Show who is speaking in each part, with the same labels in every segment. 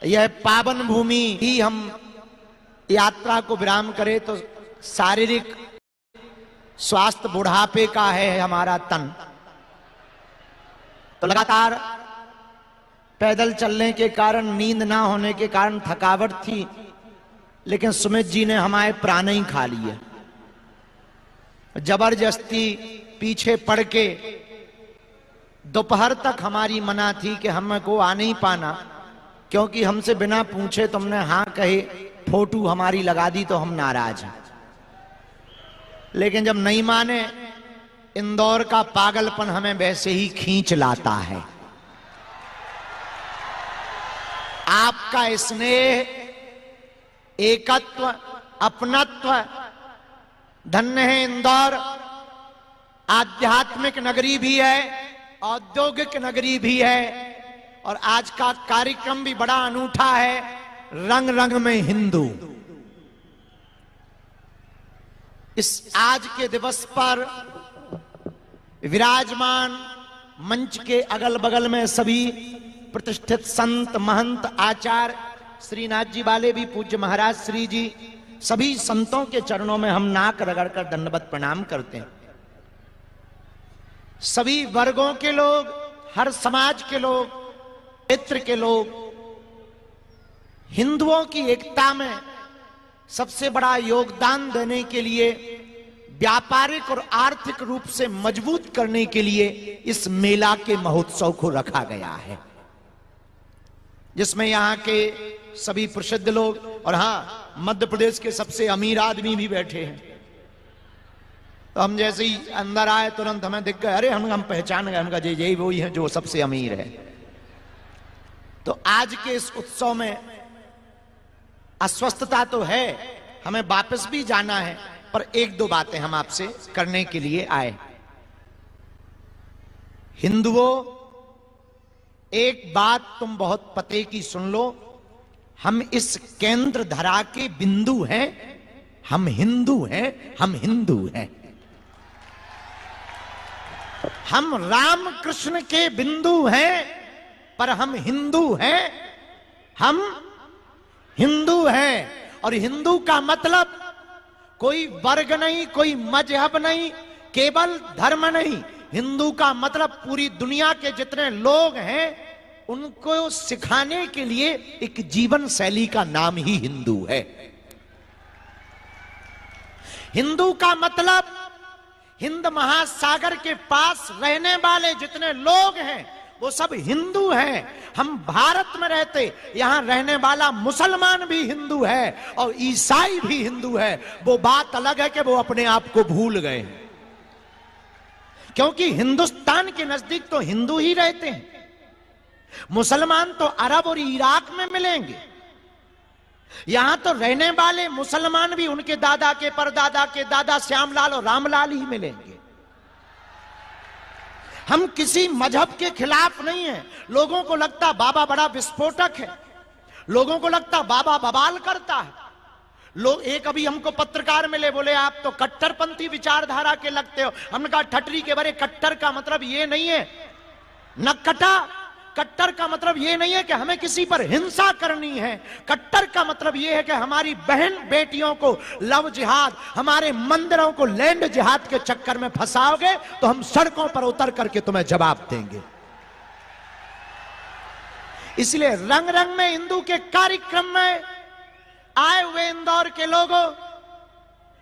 Speaker 1: यह पावन भूमि ही हम यात्रा को विराम करें तो शारीरिक स्वास्थ्य बुढ़ापे का है हमारा तन। तो लगातार पैदल चलने के कारण, नींद ना होने के कारण थकावट थी, लेकिन सुमित जी ने हमारे प्राण ही खा लिए। जबरदस्ती पीछे पड़ के दोपहर तक हमारी मना थी कि हमको आ नहीं पाना, क्योंकि हमसे बिना पूछे तुमने हाँ कहे, फोटो हमारी लगा दी तो हम नाराज हैं। लेकिन जब नहीं माने, इंदौर का पागलपन हमें वैसे ही खींच लाता है। आपका स्नेह, एकत्व, अपनत्व, धन्य है इंदौर। आध्यात्मिक नगरी भी है, औद्योगिक नगरी भी है, और आज का कार्यक्रम भी बड़ा अनूठा है, रंग रंग में हिंदू। इस आज के दिवस पर विराजमान मंच के अगल बगल में सभी प्रतिष्ठित संत, महंत, आचार्य, श्रीनाथ जी वाले भी, पूज्य महाराज श्री जी, सभी संतों के चरणों में हम नाक रगड़कर दंडवत प्रणाम करते हैं। सभी वर्गों के लोग, हर समाज के लोग, क्षेत्र के लोग, हिंदुओं की एकता में सबसे बड़ा योगदान देने के लिए, व्यापारिक और आर्थिक रूप से मजबूत करने के लिए इस मेला के महोत्सव को रखा गया है, जिसमें यहां के सभी प्रसिद्ध लोग, और हां, मध्य प्रदेश के सबसे अमीर आदमी भी बैठे हैं। तो हम जैसे ही अंदर आए तुरंत हमें दिख गए, अरे हम पहचान गए, हमका जय जय वही है जो सबसे अमीर है। तो आज के इस उत्सव में अस्वस्थता तो है, हमें वापस भी जाना है, पर एक दो बातें हम आपसे करने के लिए आए। हिंदुओं, एक बात तुम बहुत पते की सुन लो, हम इस केंद्र धरा के बिंदु हैं, हम हिंदू हैं, हम हिंदू हैं। हम राम कृष्ण के बिंदु हैं, पर हम हिंदू हैं, हम हिंदू हैं। और हिंदू का मतलब कोई वर्ग नहीं, कोई मजहब नहीं, केवल धर्म नहीं। हिंदू का मतलब पूरी दुनिया के जितने लोग हैं उनको सिखाने के लिए एक जीवन शैली का नाम ही हिंदू है। हिंदू का मतलब हिंद महासागर के पास रहने वाले जितने लोग हैं वो सब हिंदू हैं। हम भारत में रहते, यहां रहने वाला मुसलमान भी हिंदू है और ईसाई भी हिंदू है। वो बात अलग है कि वो अपने आप को भूल गए, क्योंकि हिंदुस्तान के नजदीक तो हिंदू ही रहते हैं। मुसलमान तो अरब और इराक में मिलेंगे, यहां तो रहने वाले मुसलमान भी उनके दादा के परदादा के दादा श्यामलाल और रामलाल ही मिलेंगे। हम किसी मजहब के खिलाफ नहीं है। लोगों को लगता बाबा बड़ा विस्फोटक है, लोगों को लगता बाबा बवाल करता है। लोग एक अभी हमको पत्रकार मिले, बोले आप तो कट्टरपंथी विचारधारा के लगते हो। हमने कहा ठटरी के बारे, कट्टर का मतलब ये नहीं है न कटा, कट्टर का मतलब यह नहीं है कि हमें किसी पर हिंसा करनी है। कट्टर का मतलब यह है कि हमारी बहन बेटियों को लव जिहाद, हमारे मंदिरों को लैंड जिहाद के चक्कर में फंसाओगे तो हम सड़कों पर उतर करके तुम्हें जवाब देंगे। इसलिए रंग रंग में हिंदू के कार्यक्रम में आए हुए इंदौर के लोगों,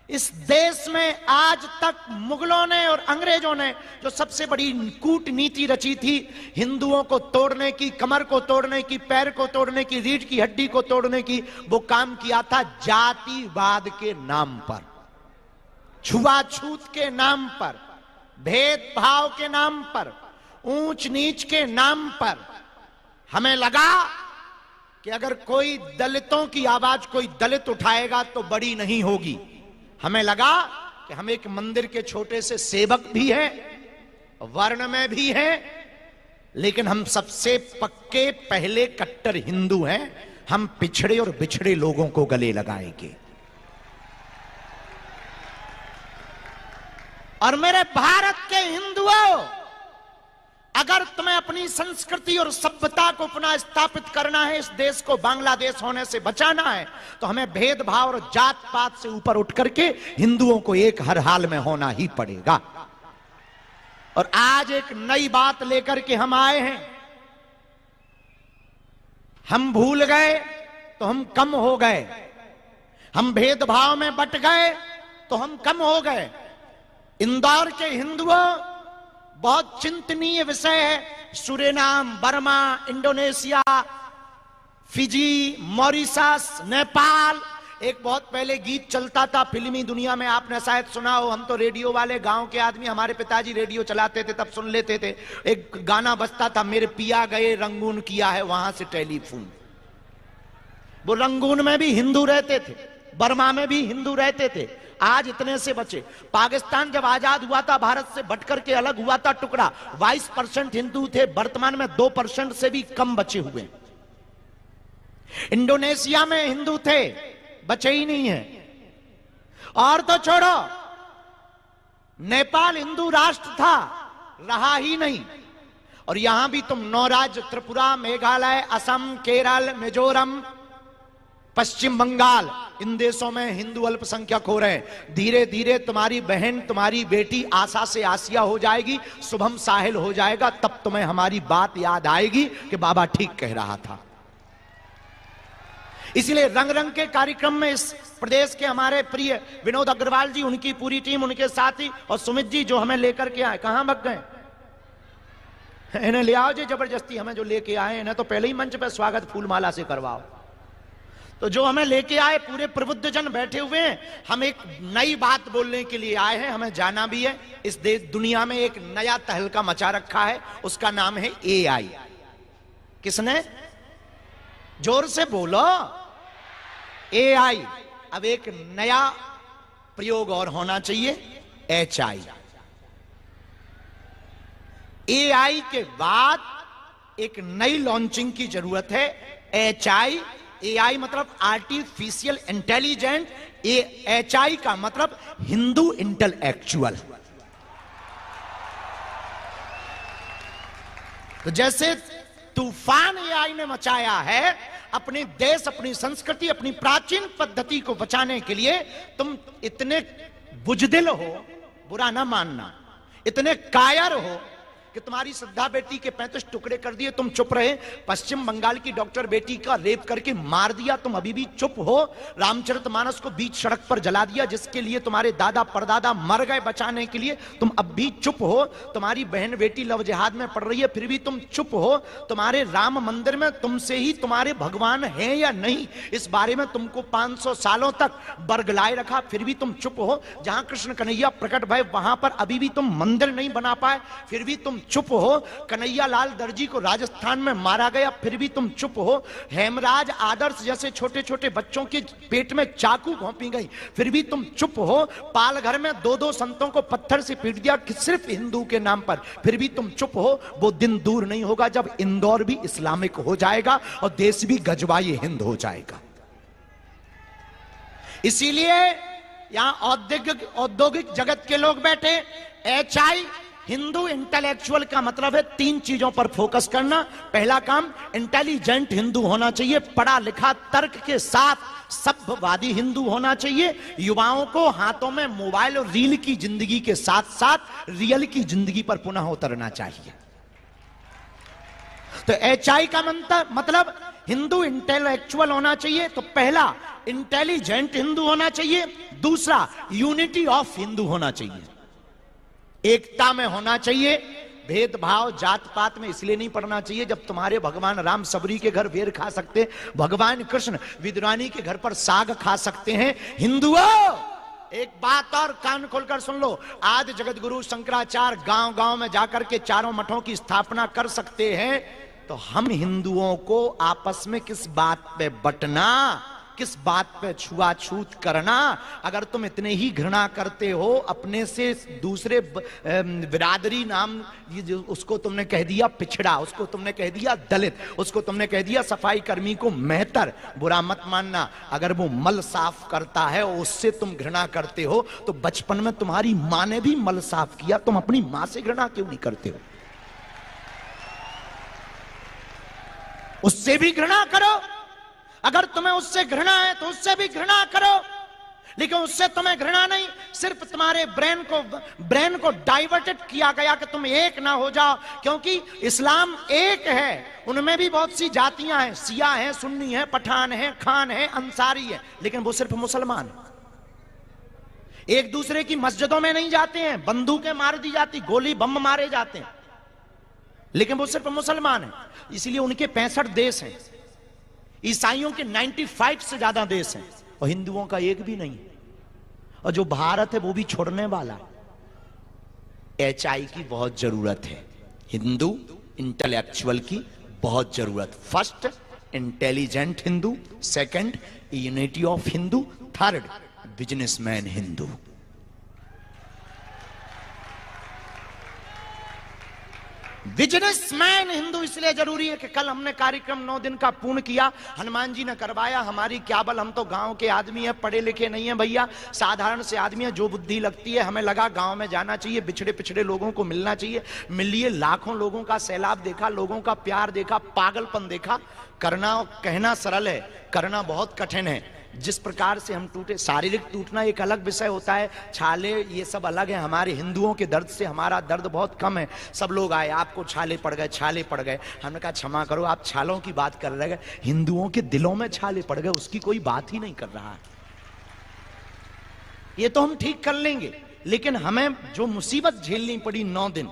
Speaker 1: इस देश में आज तक मुगलों ने और अंग्रेजों ने जो सबसे बड़ी कूटनीति रची थी, हिंदुओं को तोड़ने की, कमर को तोड़ने की, पैर को तोड़ने की, रीढ़ की हड्डी को तोड़ने की, वो काम किया था जातिवाद के नाम पर, छुआछूत के नाम पर, भेदभाव के नाम पर, ऊंच नीच के नाम पर। हमें लगा कि अगर कोई दलितों की आवाज कोई दलित उठाएगा तो बड़ी नहीं होगी। हमें लगा कि हम एक मंदिर के छोटे से सेवक भी हैं, वर्ण में भी हैं, लेकिन हम सबसे पक्के पहले कट्टर हिंदू हैं। हम पिछड़े और बिछड़े लोगों को गले लगाएंगे। और मेरे भारत के हिंदुओं, अगर तुम्हें अपनी संस्कृति और सभ्यता को पुनः स्थापित करना है, इस देश को बांग्लादेश होने से बचाना है, तो हमें भेदभाव और जात पात से ऊपर उठ करके हिंदुओं को एक हर हाल में होना ही पड़ेगा। और आज एक नई बात लेकर के हम आए हैं। हम भूल गए तो हम कम हो गए, हम भेदभाव में बट गए तो हम कम हो गए। इंदौर के हिंदुओं, बहुत चिंतनीय विषय है। Suriname, Burma, Indonesia, Fiji, Mauritius, Nepal. एक बहुत पहले गीत चलता था फिल्मी दुनिया में, आपने शायद सुना हो। हम तो रेडियो वाले गांव के आदमी, हमारे पिताजी रेडियो चलाते थे तब सुन लेते थे। एक गाना बजता था, मेरे पिया गए रंगून, किया है वहां से टेलीफोन। वो रंगून में भी हिंदू रहते थे, बर्मा में भी हिंदू रहते थे। आज इतने से बचे। पाकिस्तान जब आजाद हुआ था, भारत से बट करके अलग हुआ था टुकड़ा, 22% हिंदू थे, वर्तमान में 2% से भी कम बचे हुए। इंडोनेशिया में हिंदू थे, बचे ही नहीं है। और तो छोड़ो, नेपाल हिंदू राष्ट्र था, रहा ही नहीं। और यहां भी तुम 9 राज्य, त्रिपुरा, मेघालय, असम, केरल, मिजोरम, पश्चिम बंगाल, इन देशों में हिंदू अल्पसंख्यक हो रहे हैं। धीरे धीरे तुम्हारी बहन, तुम्हारी बेटी आशा से आसिया हो जाएगी, शुभम साहिल हो जाएगा, तब तुम्हें हमारी बात याद आएगी कि बाबा ठीक कह रहा था। इसलिए रंग रंग के कार्यक्रम में इस प्रदेश के हमारे प्रिय विनोद अग्रवाल जी, उनकी पूरी टीम, उनके साथी और सुमित जी जो हमें लेकर के आए, कहां भग गए? इन्हें ले आओ जी जबरदस्ती। हमें जो लेके आए इन्हें तो पहले ही मंच पे स्वागत फूलमाला से करवाओ। तो जो हमें लेके आए, पूरे प्रबुद्ध जन बैठे हुए हैं। हम एक नई बात बोलने के लिए आए हैं, हमें जाना भी है। इस देश दुनिया में एक नया तहलका मचा रखा है, उसका नाम है AI। किसने? जोर से बोलो। AI। अब एक नया प्रयोग और होना चाहिए, HI। AI के बाद एक नई लॉन्चिंग की जरूरत है, HI। AI मतलब आर्टिफिशियल इंटेलिजेंट, HI का मतलब हिंदू इंटेलेक्चुअल। तो जैसे तूफान AI ने मचाया है, अपने देश, अपनी संस्कृति, अपनी प्राचीन पद्धति को बचाने के लिए तुम इतने बुजदिल हो, बुरा ना मानना, इतने कायर हो कि तुम्हारी श्रद्धा बेटी के 35 टुकड़े कर दिए, तुम चुप रहे। पश्चिम बंगाल की डॉक्टर बेटी का रेप करके मार दिया, तुम अभी भी चुप हो। रामचरितमानस को बीच सड़क पर जला दिया, जिसके लिए तुम्हारे दादा परदादा मर गए बचाने के लिए, तुम अब भी चुप हो। तुम्हारी बहन बेटी लव जिहाद में पड़ रही है, फिर भी तुम चुप हो। तुम्हारे राम मंदिर में तुमसे ही तुम्हारे भगवान हैं या नहीं, इस बारे में तुमको 500 सालों तक बरगलाए रखा, फिर भी तुम चुप हो। जहां कृष्ण कन्हैया प्रकट भय, वहां पर अभी भी तुम मंदिर नहीं बना पाए, फिर भी तुम चुप हो। कन्हैया लाल दर्जी को राजस्थान में मारा गया, फिर भी तुम चुप हो। हेमराज आदर्श जैसे छोटे छोटे बच्चों के पेट में चाकू घोंपी गई, फिर भी तुम चुप हो। पालघर में 2-2 संतों को पत्थर से पीट दिया सिर्फ हिंदू के नाम पर, फिर भी तुम चुप हो। वो दिन दूर नहीं होगा जब इंदौर भी इस्लामिक हो जाएगा और देश भी गजवाई हिंद हो जाएगा। इसीलिए यहां औद्योगिक जगत के लोग बैठे। HI हिंदू इंटेलेक्चुअल का मतलब है 3 चीजों पर फोकस करना। पहला काम, इंटेलिजेंट हिंदू होना चाहिए, पढ़ा लिखा तर्क के साथ सभ्यवादी हिंदू होना चाहिए। युवाओं को हाथों में मोबाइल और रील की जिंदगी के साथ साथ रियल की जिंदगी पर पुनः उतरना चाहिए। तो HI का मतलब हिंदू इंटेलेक्चुअल होना चाहिए। तो पहला, इंटेलिजेंट हिंदू होना चाहिए। दूसरा, यूनिटी ऑफ हिंदू होना चाहिए, एकता में होना चाहिए। भेदभाव जात पात में इसलिए नहीं पड़ना चाहिए जब तुम्हारे भगवान राम सबरी के घर बेर खा सकते, भगवान कृष्ण विद्वानी के घर पर साग खा सकते हैं। हिंदुओं, एक बात और कान खोलकर सुन लो। आज जगत गुरु शंकराचार्य गांव गांव में जाकर के 4 मठों की स्थापना कर सकते हैं, तो हम हिंदुओं को आपस में किस बात पे बटना, किस बात पे छुआछूत करना? अगर तुम इतने ही घृणा करते हो अपने से दूसरे बिरादरी नाम, उसको तुमने कह दिया पिछड़ा, उसको तुमने कह दिया दलित, उसको तुमने कह दिया सफाई कर्मी को मेहतर, बुरा मत मानना। अगर वो मल साफ करता है उससे तुम घृणा करते हो, तो बचपन में तुम्हारी माँ ने भी मल साफ किया, तुम अपनी माँ से घृणा क्यों नहीं करते हो? उससे भी घृणा करो। अगर तुम्हें उससे घृणा है तो उससे भी घृणा करो, लेकिन उससे तुम्हें घृणा नहीं, सिर्फ तुम्हारे ब्रेन को डाइवर्टेड किया गया कि तुम एक ना हो जाओ, क्योंकि इस्लाम एक है। उनमें भी बहुत सी जातियां हैं, सिया हैं, सुन्नी हैं, पठान हैं, खान हैं, अंसारी है, लेकिन वो सिर्फ मुसलमान है। एक दूसरे की मस्जिदों में नहीं जाते हैं, बंदूकें मार दी जाती, गोली बम मारे जाते हैं, लेकिन वो सिर्फ मुसलमान है। इसलिए उनके 65 देश हैं, ईसाइयों के 95 से ज्यादा देश हैं, और हिंदुओं का एक भी नहीं। और जो भारत है वो भी छोड़ने वाला है। HI की बहुत जरूरत है, हिंदू इंटेलेक्चुअल की बहुत जरूरत। First intelligent Hindu, second unity of Hindu, third businessman Hindu. Businessman Hindu इसलिए जरूरी है कि कल हमने कार्यक्रम 9 दिन का पूर्ण किया, हनुमान जी ने करवाया, हमारी क्या बल, हम तो गांव के आदमी हैं, पढ़े लिखे नहीं है भैया, साधारण से आदमी है। जो बुद्धि लगती है, हमें लगा गांव में जाना चाहिए, बिछड़े पिछड़े लोगों को मिलना चाहिए। मिलिए, लाखों लोगों का सैलाब देखा, लोगों का प्यार देखा, पागलपन देखा। करना और कहना सरल है, करना बहुत कठिन है। जिस प्रकार से हम टूटे, शारीरिक टूटना एक अलग विषय होता है, छाले ये सब अलग है। हमारे हिंदुओं के दर्द से हमारा दर्द बहुत कम है। सब लोग आए, आपको छाले पड़ गए, छाले पड़ गए। हमने कहा क्षमा करो, आप छालों की बात कर रहे हैं, हिंदुओं के दिलों में छाले पड़ गए, उसकी कोई बात ही नहीं कर रहा है। ये तो हम ठीक कर लेंगे, लेकिन हमें जो मुसीबत झेलनी पड़ी 9 दिन,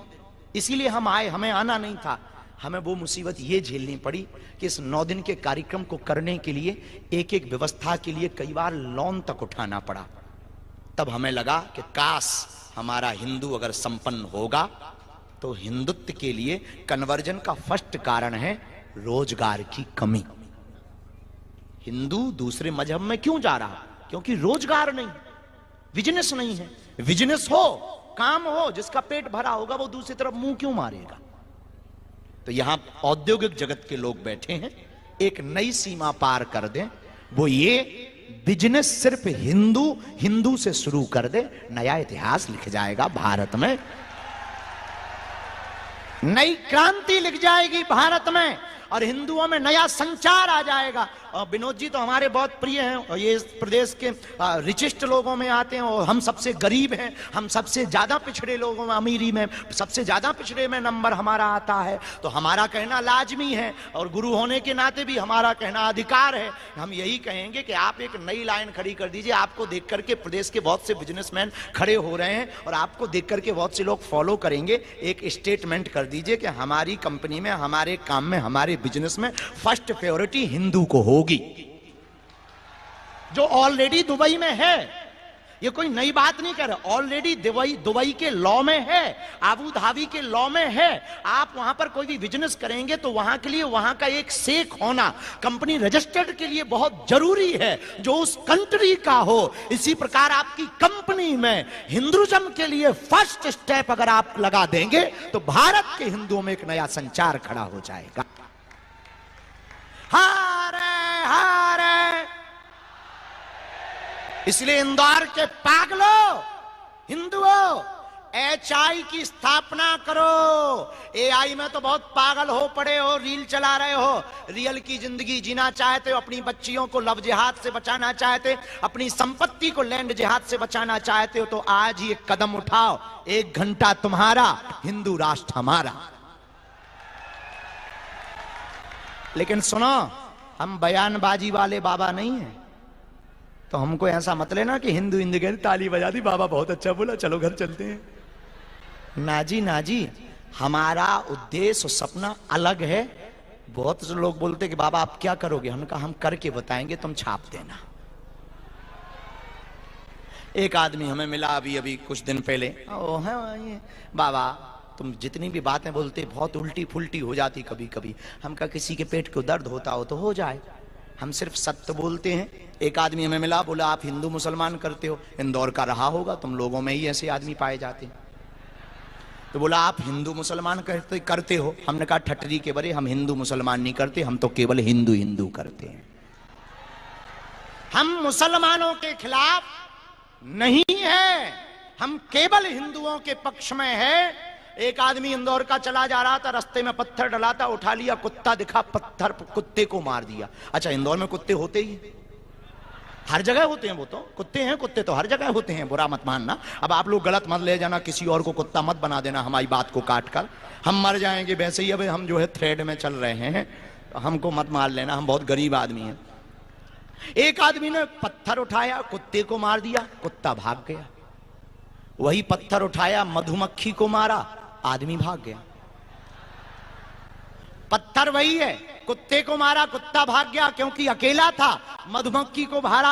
Speaker 1: इसीलिए हम आए, हमें आना नहीं था। हमें वो मुसीबत ये झेलनी पड़ी कि इस 9 दिन के कार्यक्रम को करने के लिए एक एक व्यवस्था के लिए कई बार लोन तक उठाना पड़ा। तब हमें लगा कि काश हमारा हिंदू अगर संपन्न होगा तो हिंदुत्व के लिए कन्वर्जन का फर्स्ट कारण है रोजगार की कमी। हिंदू दूसरे मजहब में क्यों जा रहा? क्योंकि रोजगार नहीं, बिजनेस नहीं है। बिजनेस हो, काम हो, जिसका पेट भरा होगा वो दूसरी तरफ मुंह क्यों मारेगा? तो यहां औद्योगिक जगत के लोग बैठे हैं, एक नई सीमा पार कर दें, वो ये बिजनेस सिर्फ हिंदू से शुरू कर दे, नया इतिहास लिख जाएगा भारत में, नई क्रांति लिख जाएगी भारत में, और हिंदुओं में नया संचार आ जाएगा। और विनोद जी तो हमारे बहुत प्रिय हैं, और ये इस प्रदेश के रिचिस्ट लोगों में आते हैं, और हम सबसे गरीब हैं, हम सबसे ज्यादा पिछड़े लोगों में, अमीरी में सबसे ज्यादा पिछड़े में नंबर हमारा आता है। तो हमारा कहना लाजमी है, और गुरु होने के नाते भी हमारा कहना अधिकार है। हम यही कहेंगे कि आप एक नई लाइन खड़ी कर दीजिए। आपको देख करके प्रदेश के बहुत से बिजनेसमैन खड़े हो रहे हैं, और आपको देख करके बहुत से लोग फॉलो करेंगे। एक स्टेटमेंट कर दीजिए कि हमारी कंपनी में, हमारे काम में, हमारे बिजनेस में फर्स्ट प्रायोरिटी हिंदू को होगी, जो ऑलरेडी दुबई में है। ये कोई नई बात नहीं कर रहे, ऑलरेडी दुबई के लॉ में है, आबू धाबी के लॉ में है। आप वहां पर कोई भी बिजनेस करेंगे तो वहां के लिए वहां का एक शेख होना कंपनी रजिस्टर्ड के लिए बहुत जरूरी है, जो उस कंट्री का हो। इसी प्रकार आपकी कंपनी में हिंदुइज्म के लिए फर्स्ट स्टेप अगर आप लगा देंगे तो भारत के हिंदुओं में एक नया संचार खड़ा हो जाएगा। हारे हारे, इसलिए इंदौर के पागलों, हिंदुओं, HI की स्थापना करो। AI में तो बहुत पागल हो पड़े हो, रील चला रहे हो। रियल की जिंदगी जीना चाहते हो, अपनी बच्चियों को लव जिहाद से बचाना चाहते, अपनी संपत्ति को लैंड जिहाद से बचाना चाहते हो, तो आज ही एक कदम उठाओ। 1 घंटा तुम्हारा, हिंदू राष्ट्र हमारा। लेकिन सुनो, हम बयानबाजी वाले बाबा नहीं हैं, तो हमको ऐसा मत लेना कि हिंदू गए ताली बजा दी, बाबा बहुत अच्छा बोला, चलो घर चलते हैं। नाजी नाजी, हमारा उद्देश्य और सपना अलग है। बहुत से लोग बोलते कि बाबा आप क्या करोगे? हमने कहा हम करके बताएंगे, तुम छाप देना। एक आदमी हमें मिला अभी कुछ दिन पहले, बाबा तुम जितनी भी बातें बोलते बहुत उल्टी फुल्टी हो जाती कभी कभी। हम कहा किसी के पेट को दर्द होता हो तो हो जाए, हम सिर्फ सत्य बोलते हैं। एक आदमी हमें मिला, बोला आप हिंदू मुसलमान करते हो, इंदौर का रहा होगा, तुम लोगों में ही ऐसे आदमी पाए जाते हैं। तो बोला आप हिंदू मुसलमान करते हो। हमने कहा ठटरी के बरे, हम हिंदू मुसलमान नहीं करते, हम तो केवल हिंदू हिंदू करते हैं। हम मुसलमानों के खिलाफ नहीं है, हम केवल हिंदुओं के पक्ष में है। एक आदमी इंदौर का चला जा रहा था, रास्ते में पत्थर डला था, उठा लिया, कुत्ता दिखा, पत्थर कुत्ते को मार दिया। अच्छा, इंदौर में कुत्ते होते ही हर जगह होते हैं, वो तो कुत्ते हैं, कुत्ते तो हर जगह होते हैं, बुरा मत मानना। अब आप लोग गलत मत ले जाना, किसी और को कुत्ता मत बना देना हमारी बात को काट कर, हम मर जाएंगे वैसे ही। अब हम जो है थ्रेड में चल रहे हैं, हमको मत मार लेना, हम बहुत गरीब आदमी हैं। एक आदमी ने पत्थर उठाया, कुत्ते को मार दिया, कुत्ता भाग गया। वही पत्थर उठाया, मधुमक्खी को मारा, आदमी भाग गया। पत्थर वही है, कुत्ते को मारा, कुत्ता भाग गया क्योंकि अकेला था। मधुमक्खी को मारा,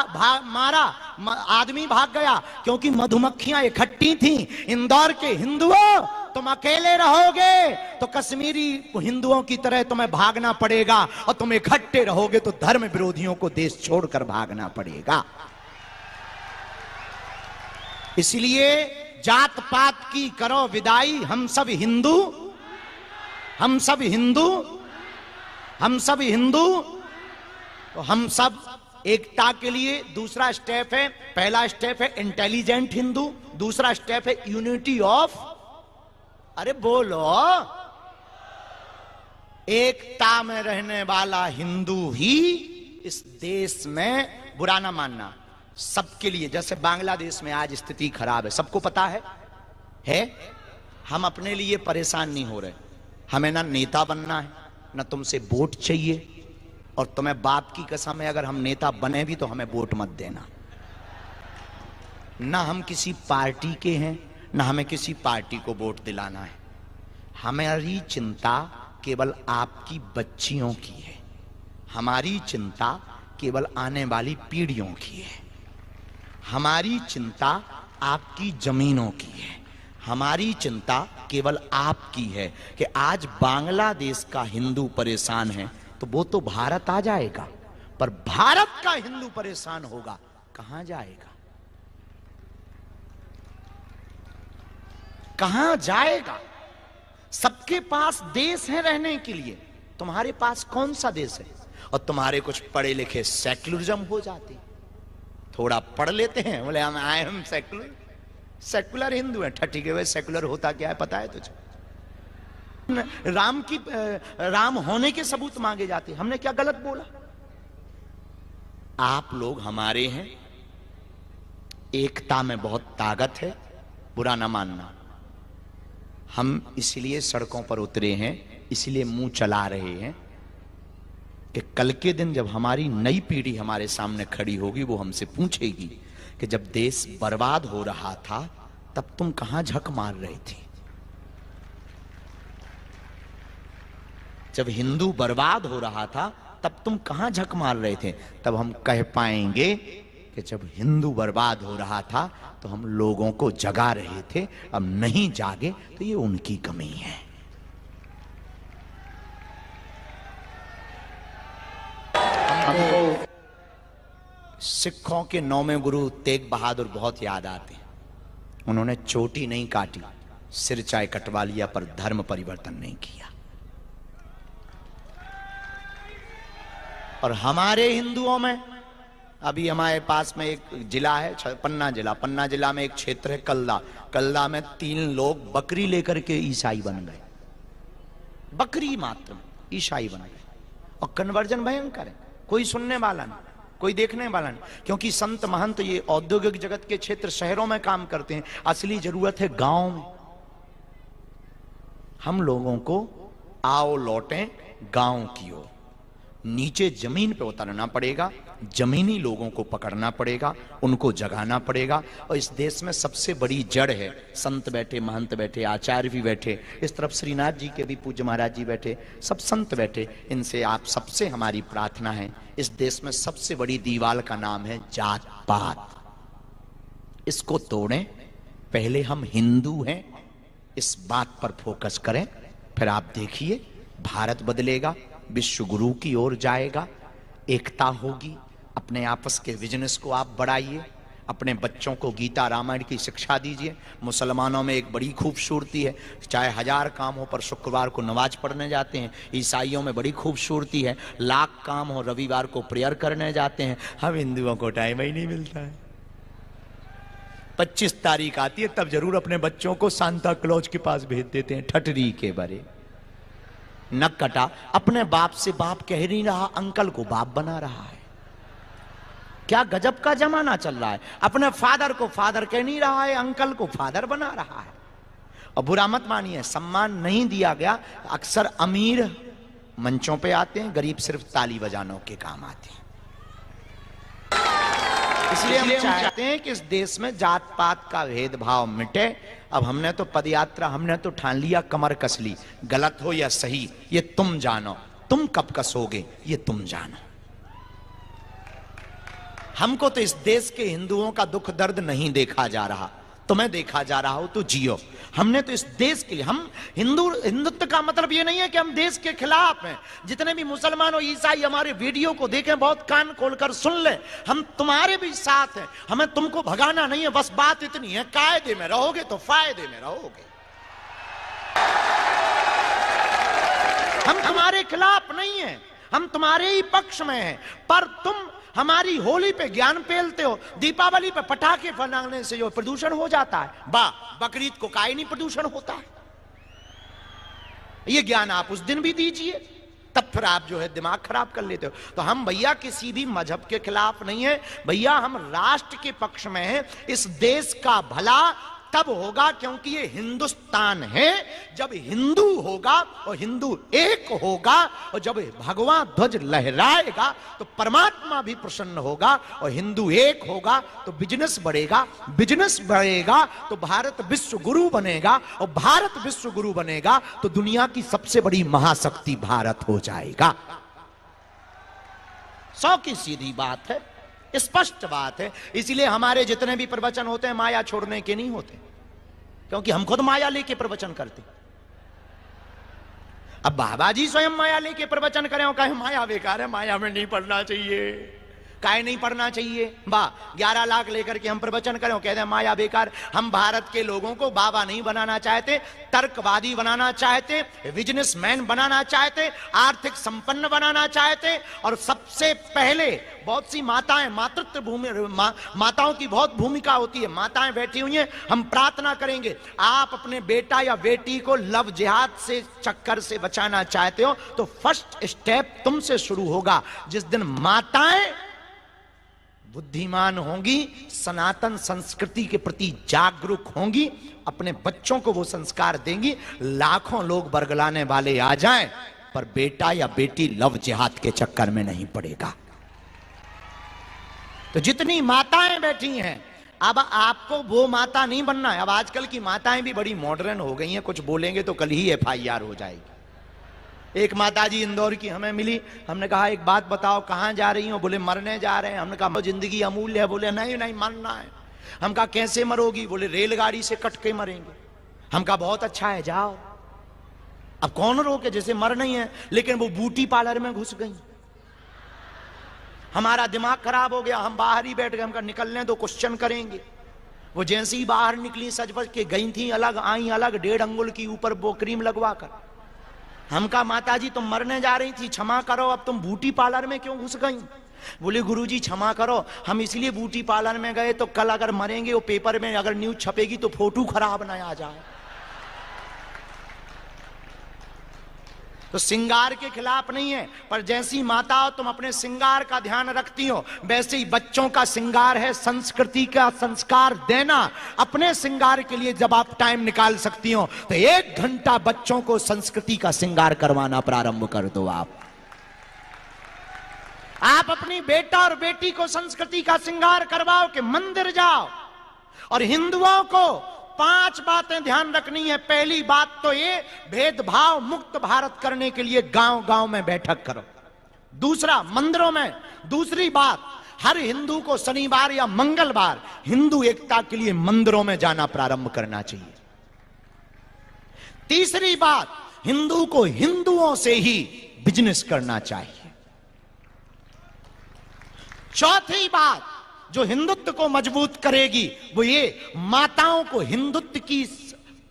Speaker 1: आदमी भाग गया क्योंकि मधुमक्खियां इकट्ठी थी। इंदौर के हिंदुओं, तुम अकेले रहोगे तो कश्मीरी हिंदुओं की तरह तुम्हें भागना पड़ेगा, और तुम इकट्ठे रहोगे तो धर्म विरोधियों को देश छोड़कर भागना पड़ेगा। इसलिए जात पात की करो विदाई, हम सब हिंदू, हम सब हिंदू, हम सब हिंदू। तो हम सब एकता के लिए दूसरा स्टेप है, पहला स्टेप है इंटेलिजेंट हिंदू, दूसरा स्टेप है यूनिटी ऑफ, अरे बोलो, एकता में रहने वाला हिंदू ही इस देश में, बुरा ना मानना, सबके लिए। जैसे बांग्लादेश में आज स्थिति खराब है, सबको पता है? हम अपने लिए परेशान नहीं हो रहे। हमें ना नेता बनना है, ना तुमसे वोट चाहिए, और तुम्हें बाप की कसम है अगर हम नेता बने भी तो हमें वोट मत देना। ना हम किसी पार्टी के हैं, ना हमें किसी पार्टी को वोट दिलाना है। हमारी चिंता केवल आपकी बच्चियों की है, हमारी चिंता केवल आने वाली पीढ़ियों की है, हमारी चिंता आपकी जमीनों की है, हमारी चिंता केवल आपकी है कि आज बांग्लादेश का हिंदू परेशान है तो वो तो भारत आ जाएगा, पर भारत का हिंदू परेशान होगा, कहां जाएगा? कहां जाएगा? सबके पास देश है रहने के लिए, तुम्हारे पास कौन सा देश है? और तुम्हारे कुछ पढ़े लिखे सेक्युलरिज्म हो जाते, थोड़ा पढ़ लेते हैं, बोले हम I am secular, secular Hindu है। ठठी के, सेक्युलर होता क्या है पता है तुझे? राम होने के सबूत मांगे जाते, हमने क्या गलत बोला? आप लोग हमारे हैं, एकता में बहुत ताकत है, बुरा ना मानना। हम इसलिए सड़कों पर उतरे हैं, इसलिए मुंह चला रहे हैं कि कल के दिन जब हमारी नई पीढ़ी हमारे सामने खड़ी होगी, वो हमसे पूछेगी कि जब देश बर्बाद हो रहा था तब तुम कहां झक मार रहे थे? जब हिंदू बर्बाद हो रहा था तब तुम कहां झक मार रहे थे? तब हम कह पाएंगे कि जब हिंदू बर्बाद हो रहा था तो हम लोगों को जगा रहे थे, अब नहीं जागे तो ये उनकी कमी है। हमको सिखों के 9वें गुरु तेग बहादुर बहुत याद आते हैं। उन्होंने चोटी नहीं काटी, सिर चाहे कटवा लिया, पर धर्म परिवर्तन नहीं किया। और हमारे हिंदुओं में अभी हमारे पास में एक जिला है पन्ना जिला, पन्ना जिला में एक क्षेत्र है कल्ला, कल्ला में 3 लोग बकरी लेकर के ईसाई बन गए, बकरी मात्र में ईसाई बन गए, और कन्वर्जन भयंकर है, कोई सुनने वाला नहीं, कोई देखने वाला नहीं, क्योंकि संत महंत ये औद्योगिक जगत के क्षेत्र शहरों में काम करते हैं, असली जरूरत है गांव में। हम लोगों को आओ लौटें गांव की ओर, नीचे जमीन पे उतरना पड़ेगा, जमीनी लोगों को पकड़ना पड़ेगा, उनको जगाना पड़ेगा। और इस देश में सबसे बड़ी जड़ है, संत बैठे, महंत बैठे, आचार्य भी बैठे, इस तरफ श्रीनाथ जी के भी पूज्य महाराज जी बैठे, सब संत बैठे, इनसे आप सबसे हमारी प्रार्थना है, इस देश में सबसे बड़ी दीवार का नाम है जात पात, इसको तोड़ें। पहले हम हिंदू हैं, इस बात पर फोकस करें, फिर आप देखिए भारत बदलेगा, विश्व गुरु की ओर जाएगा, एकता होगी। अपने आपस के बिजनेस को आप बढ़ाइए, अपने बच्चों को गीता रामायण की शिक्षा दीजिए। मुसलमानों में एक बड़ी खूबसूरती है, चाहे 1000 काम हो पर शुक्रवार को नमाज पढ़ने जाते हैं। ईसाइयों में बड़ी खूबसूरती है, लाख काम हो रविवार को प्रेयर करने जाते हैं। हम हिंदुओं को टाइम ही नहीं मिलता है। 25 तारीख आती है तब जरूर अपने बच्चों को सांता क्लॉज के पास भेज देते हैं, ठटरी के बरे। नक कटा, अपने बाप से बाप कह नहीं रहा, अंकल को बाप बना रहा है। क्या गजब का जमाना चल रहा है। अपने फादर को फादर कह नहीं रहा है, अंकल को फादर बना रहा है। और बुरा मत मानिए, सम्मान नहीं दिया गया। अक्सर अमीर मंचों पे आते हैं, गरीब सिर्फ ताली बजानों के काम आते हैं। इसलिए हम चाहते हैं कि इस देश में जात पात का भेदभाव मिटे। अब हमने तो पदयात्रा, हमने तो ठान लिया, कमर कस ली। गलत हो या सही ये तुम जानो, तुम कब कसोगे ये तुम जानो। हमको तो इस देश के हिंदुओं का दुख दर्द नहीं देखा जा रहा, तुम्हें देखा जा रहा हो तो जियो। हमने तो इस देश के लिए, हम हिंदुत्व का मतलब ये नहीं है कि हम देश के खिलाफ हैं। जितने भी मुसलमान और ईसाई हमारे वीडियो को देखें, बहुत कान खोलकर सुन ले, हम तुम्हारे भी साथ हैं। हमें तुमको भगाना नहीं है, बस बात इतनी है, कायदे में रहोगे तो फायदे में रहोगे। हम तुम्हारे खिलाफ नहीं है, हम तुम्हारे ही पक्ष में हैं। पर तुम हमारी होली पे ज्ञान पेलते हो, दीपावली पे पटाखे फटाने से जो प्रदूषण हो जाता है, बकरीद को काहे नहीं प्रदूषण होता है। ये ज्ञान आप उस दिन भी दीजिए, तब फिर आप जो है दिमाग खराब कर लेते हो। तो हम भैया किसी भी मजहब के खिलाफ नहीं है भैया, हम राष्ट्र के पक्ष में हैं। इस देश का भला तब होगा क्योंकि ये हिंदुस्तान है। जब हिंदू होगा और हिंदू एक होगा, और जब भगवान ध्वज लहराएगा तो परमात्मा भी प्रसन्न होगा, और हिंदू एक होगा तो बिजनेस बढ़ेगा, बिजनेस बढ़ेगा तो भारत विश्व गुरु बनेगा, और भारत विश्व गुरु बनेगा तो दुनिया की सबसे बड़ी महाशक्ति भारत हो जाएगा। 100 की सीधी बात है, स्पष्ट बात है। इसलिए हमारे जितने भी प्रवचन होते हैं माया छोड़ने के नहीं होते, क्योंकि हम खुद माया लेके प्रवचन करते। अब बाबा जी स्वयं माया लेके प्रवचन करें और कहें माया बेकार है, माया में नहीं पढ़ना चाहिए, काहे नहीं पढ़ना चाहिए। 11 लाख लेकर के हम प्रवचन करें और कहते हैं माया बेकार। हम भारत के लोगों को बाबा नहीं बनाना चाहते, तर्कवादी बनाना चाहते, बिजनेसमैन बनाना चाहते, आर्थिक संपन्न बनाना चाहते। और सबसे पहले बहुत सी माताएं, मातृत्व भूमि, माताओं की बहुत भूमिका होती है। माताएं बैठी हुई हैं, हम प्रार्थना करेंगे, आप अपने बेटा या बेटी को लव जिहाद से चक्कर से बचाना चाहते हो तो फर्स्ट स्टेप तुमसे शुरू होगा। जिस दिन माताएं बुद्धिमान होंगी, सनातन संस्कृति के प्रति जागरूक होंगी, अपने बच्चों को वो संस्कार देंगी, लाखों लोग बरगलाने वाले आ जाएं, पर बेटा या बेटी लव जिहाद के चक्कर में नहीं पड़ेगा। तो जितनी माताएं बैठी हैं, अब आपको वो माता नहीं बनना है। अब आजकल की माताएं भी बड़ी मॉडर्न हो गई हैं, कुछ बोलेंगे तो कल ही FIR हो जाएगी। एक माताजी इंदौर की हमें मिली, हमने कहा एक बात बताओ कहां जा रही हो? बोले मरने जा रहे हैं। हमने कहा जिंदगी अमूल्य है। बोले नहीं नहीं मरना है। हम कहा कैसे मरोगी? बोले रेलगाड़ी से कट के मरेंगे। हम कहा बहुत अच्छा है, जाओ। अब कौन रोके, जैसे मर नहीं है, लेकिन वो ब्यूटी पार्लर में घुस गई। हमारा दिमाग खराब हो गया, हम बाहर ही बैठ गए। हम कहा निकलने दो, क्वेश्चन करेंगे। वो जैसे ही बाहर निकली सज बज के गई थी अलग, आई अलग, 1.5 अंगुल की ऊपर वो क्रीम लगवा कर। हम कहा माता जी तुम मरने जा रही थी, क्षमा करो, अब तुम ब्यूटी पार्लर में क्यों घुस गई? बोले गुरुजी क्षमा करो, हम इसलिए ब्यूटी पार्लर में गए तो कल अगर मरेंगे, वो पेपर में अगर न्यूज छपेगी तो फोटो खराब ना आ जाए। तो श्रृंगार के खिलाफ नहीं है, पर जैसी माता हो तुम अपने श्रृंगार का ध्यान रखती हो, वैसे ही बच्चों का श्रृंगार है संस्कृति का संस्कार देना। अपने श्रृंगार के लिए जब आप टाइम निकाल सकती हो तो 1 घंटा बच्चों को संस्कृति का श्रृंगार करवाना प्रारंभ कर दो। आप अपनी बेटा और बेटी को संस्कृति का श्रृंगार करवाओ कि मंदिर जाओ। और हिंदुओं को 5 बातें ध्यान रखनी है। पहली बात तो ये, भेदभाव मुक्त भारत करने के लिए गांव गांव में बैठक करो। दूसरा, मंदिरों में। दूसरी बात, हर हिंदू को शनिवार या मंगलवार हिंदू एकता के लिए मंदिरों में जाना प्रारंभ करना चाहिए। तीसरी बात, हिंदू को हिंदुओं से ही बिजनेस करना चाहिए। चौथी बात जो हिंदुत्व को मजबूत करेगी वो ये, माताओं को हिंदुत्व की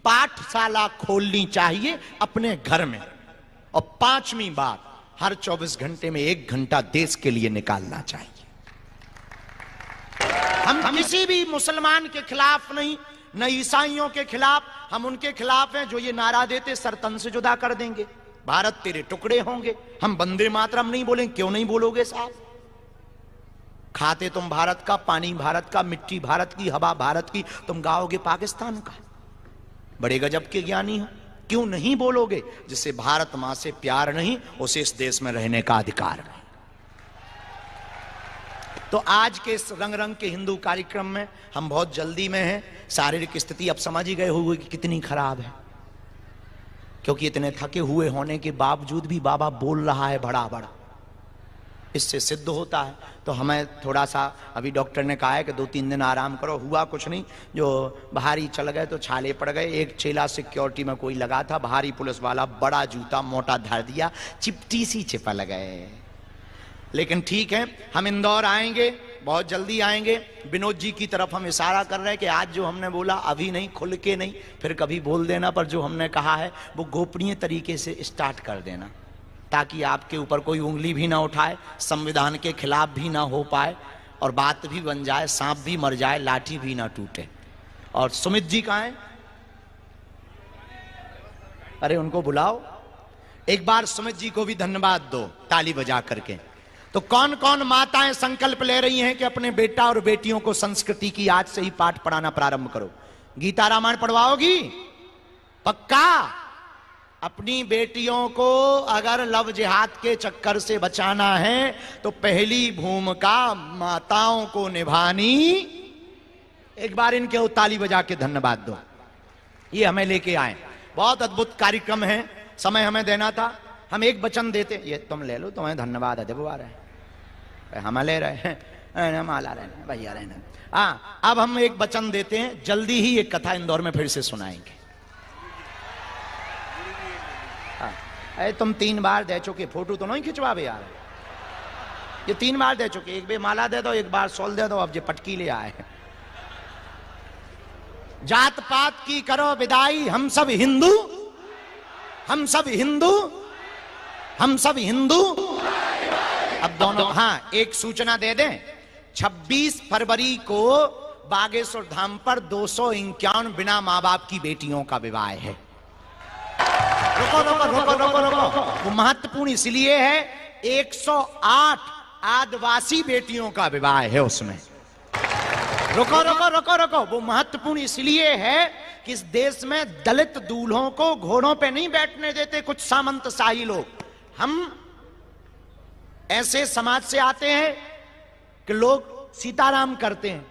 Speaker 1: पाठशाला खोलनी चाहिए अपने घर में। और 5वीं बात, हर 24 घंटे में 1 घंटा देश के लिए निकालना चाहिए। हम किसी भी मुसलमान के खिलाफ नहीं, न ईसाइयों के खिलाफ। हम उनके खिलाफ हैं जो ये नारा देते सर तन से जुदा कर देंगे, भारत तेरे टुकड़े होंगे। हम वंदे मातरम नहीं बोलेंगे। क्यों नहीं बोलोगे साहब? खाते तुम भारत का, पानी भारत का, मिट्टी भारत की, हवा भारत की, तुम गाओगे पाकिस्तान का। बड़े गजब के ज्ञानी हो। क्यों नहीं बोलोगे? जिसे भारत मां से प्यार नहीं, उसे इस देश में रहने का अधिकार नहीं। तो आज के इस रंग रंग के हिंदू कार्यक्रम में हम बहुत जल्दी में हैं। शारीरिक स्थिति अब समझ ही गए हुए कि कितनी खराब है, क्योंकि इतने थके हुए होने के बावजूद भी बाबा बोल रहा है बड़ा बड़ा। इससे सिद्ध होता है। तो हमें थोड़ा सा, अभी डॉक्टर ने कहा है कि 2-3 दिन आराम करो। हुआ कुछ नहीं, जो भारी चल गए तो छाले पड़ गए। एक चेला सिक्योरिटी में कोई लगा था, भारी पुलिस वाला, बड़ा जूता मोटा धर दिया, चिपटी सी चिपल गए। लेकिन ठीक है, हम इंदौर आएंगे, बहुत जल्दी आएंगे। विनोद जी की तरफ हम इशारा कर रहे हैं कि आज जो हमने बोला अभी नहीं, खुल के नहीं, फिर कभी बोल देना, पर जो हमने कहा है वो गोपनीय तरीके से स्टार्ट कर देना, ताकि आपके ऊपर कोई उंगली भी ना उठाए, संविधान के खिलाफ भी ना हो पाए, और बात भी बन जाए, सांप भी मर जाए, लाठी भी ना टूटे। और सुमित जी कहाँ हैं? अरे उनको बुलाओ एक बार। सुमित जी को भी धन्यवाद दो ताली बजा करके। तो कौन कौन माताएं संकल्प ले रही हैं कि अपने बेटा और बेटियों को संस्कृति की आज से ही पाठ पढ़ाना प्रारंभ करो? गीता रामायण पढ़वाओगी? पक्का? अपनी बेटियों को अगर लव जिहाद के चक्कर से बचाना है तो पहली भूमिका माताओं को निभानी। एक बार इनके ताली बजा के धन्यवाद दो। ये हमें लेके आए, बहुत अद्भुत कार्यक्रम है। समय हमें देना था, हम एक वचन देते। ये तुम ले लो, तुम्हें धन्यवाद अजब आ रहे हैं, हम ले रहे हैं, माला रहना भैया रहना। हाँ, अब हम एक वचन देते हैं, जल्दी ही एक कथा इंदौर में फिर से सुनाएंगे। अरे तुम 3 बार दे चुके, फोटो तो नहीं खिंचवावे यार। ये 3 बार दे चुके, एक बार माला दे दो, एक बार शॉल दे दो, अब ये पटकी ले आए। जात पात की करो विदाई, हम सब हिंदू, हम सब हिंदू, हम सब हिंदू। अब दोनों, हाँ एक सूचना दे दें, 26 फरवरी को बागेश्वर धाम पर 251 बिना माँ बाप की बेटियों का विवाह है। रुको रुको रुको रुको रुको, वो महत्वपूर्ण इसलिए है, 108 आदिवासी बेटियों का विवाह है उसमें। रुको रुको रुको रुको, वो महत्वपूर्ण इसलिए है कि इस देश में दलित दूल्हों को घोड़ों पे नहीं बैठने देते कुछ सामंतशाही लोग। हम ऐसे समाज से आते हैं कि लोग सीताराम करते हैं,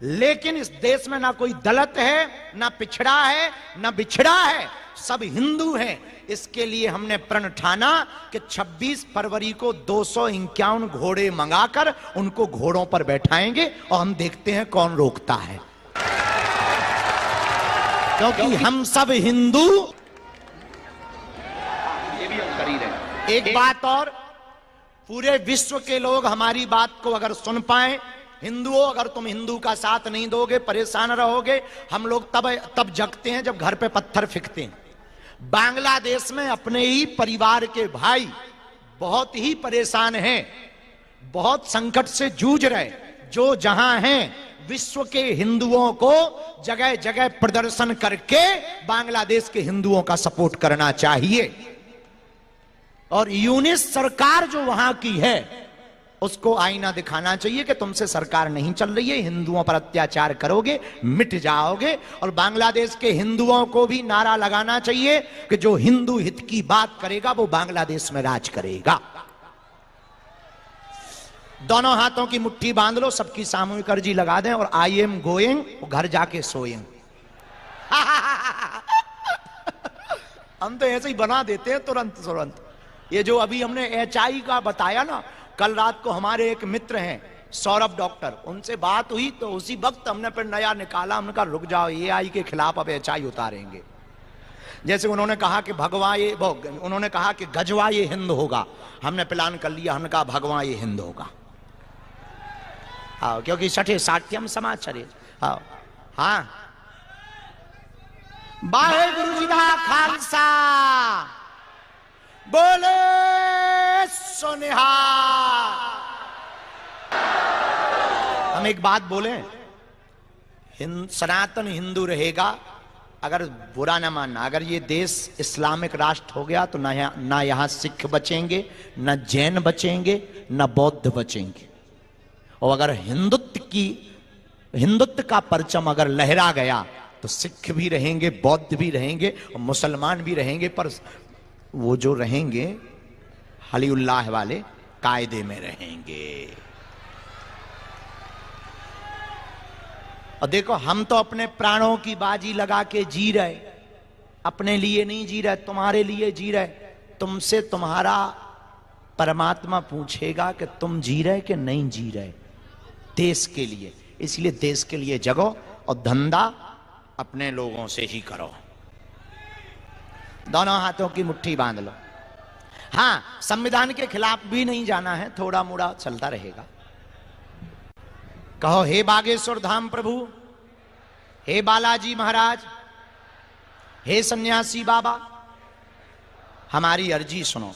Speaker 1: लेकिन इस देश में ना कोई दलित है, ना पिछड़ा है, ना बिछड़ा है, सब हिंदू हैं। इसके लिए हमने प्रण ठाना कि 26 फरवरी को 251 घोड़े मंगाकर उनको घोड़ों पर बैठाएंगे और हम देखते हैं कौन रोकता है, क्योंकि हम सब हिंदू। ये भी हम कर ही रहे। एक बात और, पूरे विश्व के लोग हमारी बात को अगर सुन पाए, हिंदुओं अगर तुम हिंदू का साथ नहीं दोगे, परेशान रहोगे। हम लोग तब जगते हैं जब घर पे पत्थर फेंकते हैं। बांग्लादेश में अपने ही परिवार के भाई बहुत ही परेशान हैं, बहुत संकट से जूझ रहे। जो जहां हैं, विश्व के हिंदुओं को जगह जगह प्रदर्शन करके बांग्लादेश के हिंदुओं का सपोर्ट करना चाहिए। और यूनिस सरकार जो वहां की है, उसको आईना दिखाना चाहिए कि तुमसे सरकार नहीं चल रही है, हिंदुओं पर अत्याचार करोगे मिट जाओगे। और बांग्लादेश के हिंदुओं को भी नारा लगाना चाहिए कि जो हिंदू हित की बात करेगा वो बांग्लादेश में राज करेगा। दोनों हाथों की मुट्ठी बांध लो, सबकी सामूहिक अर्जी लगा दें और आई एम गोइंग, घर जाके सोइंग। हम तो ऐसे ही बना देते हैं तुरंत तुरंत। ये जो अभी हमने एचआई का बताया ना, कल रात को हमारे एक मित्र हैं सौरभ डॉक्टर, उनसे बात हुई तो उसी वक्त हमने फिर नया निकाला। हमने कहा रुक जाओ, एआई के खिलाफ अब एचआई उतारेंगे। जैसे उन्होंने कहा कि उन्होंने कहा कि गजवा ये हिंद होगा, हमने प्लान कर लिया, हमने कहा भगवा ये हिंद होगा। हाँ, क्योंकि छठे साठ्यम समाज चले। हाँ हाँ, वाहेगुरु जी दा खालसा, बोले सोनिहार। हम एक बात बोलें, सनातन हिंदू रहेगा। अगर बुरा ना मानना, अगर ये देश इस्लामिक राष्ट्र हो गया तो ना यहाँ सिख बचेंगे, न जैन बचेंगे, न बौद्ध बचेंगे। और अगर हिंदुत्व का परचम अगर लहरा गया तो सिख भी रहेंगे, बौद्ध भी रहेंगे और मुसलमान भी रहेंगे, पर वो जो रहेंगे हलीउल्लाह वाले कायदे में रहेंगे। और देखो, हम तो अपने प्राणों की बाजी लगा के जी रहे, अपने लिए नहीं जी रहे, तुम्हारे लिए जी रहे। तुमसे तुम्हारा परमात्मा पूछेगा कि तुम जी रहे कि नहीं जी रहे देश के लिए। इसलिए देश के लिए जगो और धंधा अपने लोगों से ही करो। दोनों हाथों की मुट्ठी बांध लो। हां, संविधान के खिलाफ भी नहीं जाना है, थोड़ा मोड़ा चलता रहेगा। कहो, हे बागेश्वर धाम प्रभु, हे बालाजी महाराज, हे सन्यासी बाबा, हमारी अर्जी सुनो,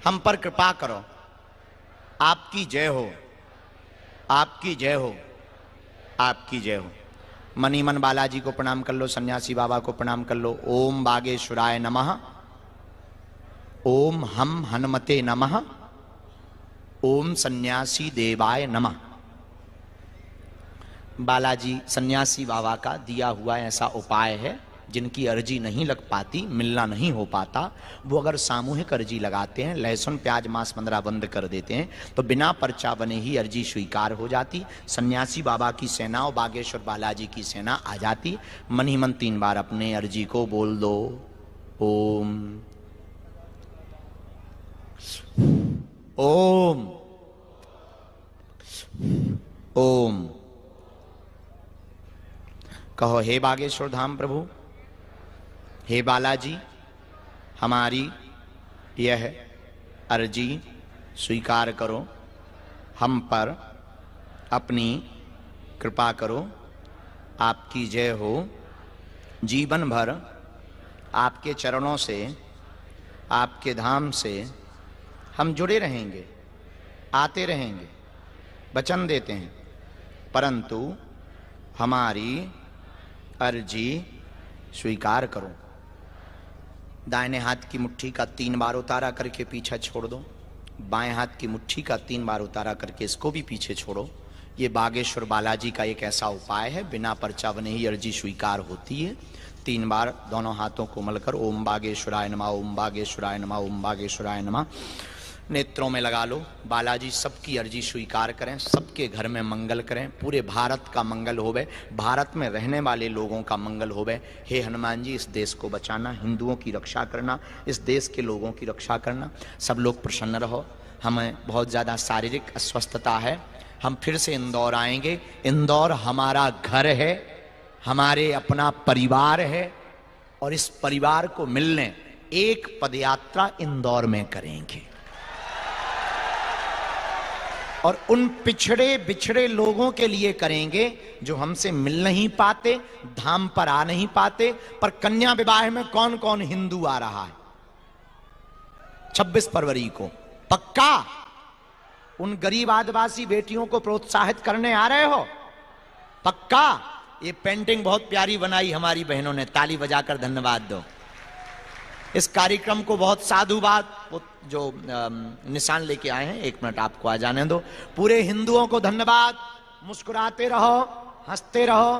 Speaker 1: हम पर कृपा करो। आपकी जय हो, आपकी जय हो, आपकी जय हो। मनी मन बालाजी को प्रणाम कर लो, सन्यासी बाबा को प्रणाम कर लो। ओम बागेश्वराय नमः, ओम हम हनुमते नमः, ओम सन्यासी देवाय नमः। बालाजी सन्यासी बाबा का दिया हुआ ऐसा उपाय है, जिनकी अर्जी नहीं लग पाती, मिलना नहीं हो पाता, वो अगर सामूहिक अर्जी लगाते हैं, लहसुन प्याज मांस मंदरा बंद कर देते हैं, तो बिना पर्चा बने ही अर्जी स्वीकार हो जाती। सन्यासी बाबा की सेना और बागेश्वर बालाजी की सेना आ जाती। मन ही मन 3 बार अपने अर्जी को बोल दो। ओम ओम ओम। कहो, हे बागेश्वर धाम प्रभु, हे बालाजी, हमारी यह अर्जी स्वीकार करो, हम पर अपनी कृपा करो। आपकी जय हो। जीवन भर आपके चरणों से, आपके धाम से हम जुड़े रहेंगे, आते रहेंगे, वचन देते हैं, परंतु हमारी अर्जी स्वीकार करो। दाहिने हाथ की मुट्ठी का 3 बार उतारा करके पीछे छोड़ दो। बाएं हाथ की मुट्ठी का 3 बार उतारा करके इसको भी पीछे छोड़ो। ये बागेश्वर बालाजी का एक ऐसा उपाय है, बिना पर्चा बने ही अर्जी स्वीकार होती है। 3 बार दोनों हाथों को मलकर ओम बागेश्वराय नमः, ओम बागेश्वराय नमः, ओम बागेश्वराय नमः नेत्रों में लगा लो। बालाजी सबकी अर्जी स्वीकार करें, सबके घर में मंगल करें, पूरे भारत का मंगल होवे, भारत में रहने वाले लोगों का मंगल होवे। हे हनुमान जी, इस देश को बचाना, हिंदुओं की रक्षा करना, इस देश के लोगों की रक्षा करना। सब लोग प्रसन्न रहो। हमें बहुत ज़्यादा शारीरिक अस्वस्थता है, हम फिर से इंदौर आएंगे। इंदौर हमारा घर है, हमारे अपना परिवार है, और इस परिवार को मिलने एक पदयात्रा इंदौर में करेंगे। और उन पिछड़े बिछड़े लोगों के लिए करेंगे जो हमसे मिल नहीं पाते, धाम पर आ नहीं पाते। पर कन्या विवाह में कौन कौन हिंदू आ रहा है 26 फरवरी को? पक्का उन गरीब आदिवासी बेटियों को प्रोत्साहित करने आ रहे हो? पक्का? ये पेंटिंग बहुत प्यारी बनाई हमारी बहनों ने, ताली बजाकर धन्यवाद दो। इस कार्यक्रम को बहुत साधुवाद, वो जो निशान लेके आए हैं, 1 मिनट आपको आ जाने दो। पूरे हिंदुओं को धन्यवाद। मुस्कुराते रहो, हंसते रहो।